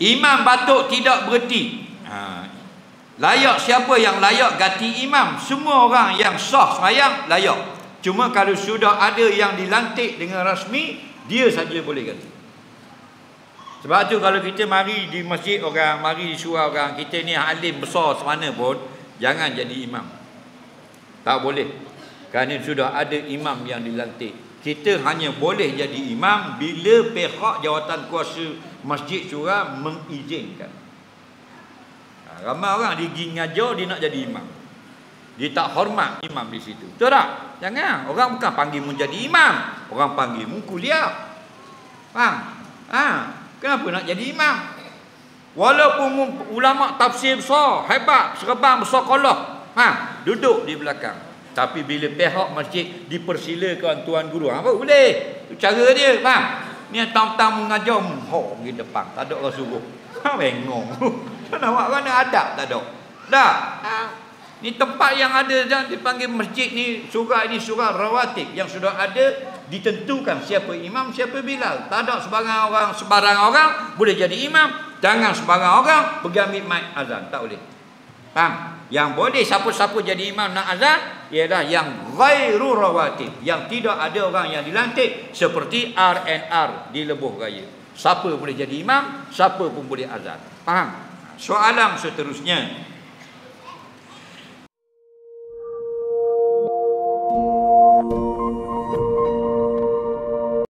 Imam batuk tidak berhenti. Layak siapa yang layak ganti imam? Semua orang yang sah sembahyang layak. Cuma kalau sudah ada yang dilantik dengan rasmi, dia saja boleh ganti. Sebab tu kalau kita mari di masjid orang, mari di surau orang, kita ni alim besar semana pun, jangan jadi imam. Tak boleh. Kerana sudah ada imam yang dilantik. Kita hanya boleh jadi imam bila pihak jawatan kuasa masjid surau mengizinkan. Ramai orang dia pergi ngajar, dia nak jadi imam. Dia tak hormat imam di situ. Betul tak? Jangan. Orang bukan panggil mu jadi imam. Orang panggil mu kuliah. Faham? Kenapa nak jadi imam? Walaupun ulama tafsir besar, hebat, serban besar kolah, duduk di belakang. Tapi bila pihak masjid dipersilakan tuan guru, apa boleh? Itu cara dia, faham? Ni tamu-tamu mengajar di depan, tak ada orang suruh. Bengong. Nak buat mana adab tak ada. Dah. Ni tempat yang ada yang dipanggil masjid ni, surau ini surau rawatib yang sudah ada, ditentukan siapa imam, siapa bilal. Tak ada sembarang orang boleh jadi imam. Jangan sembarang orang pergi ambil mic azan, tak boleh. Faham? Yang boleh siapa-siapa jadi imam nak azan ialah yang ghairu rawatib, yang tidak ada orang yang dilantik, seperti RNR di Lebuh Raya. Siapa boleh jadi imam, siapa pun boleh azan. Faham? Soalan seterusnya,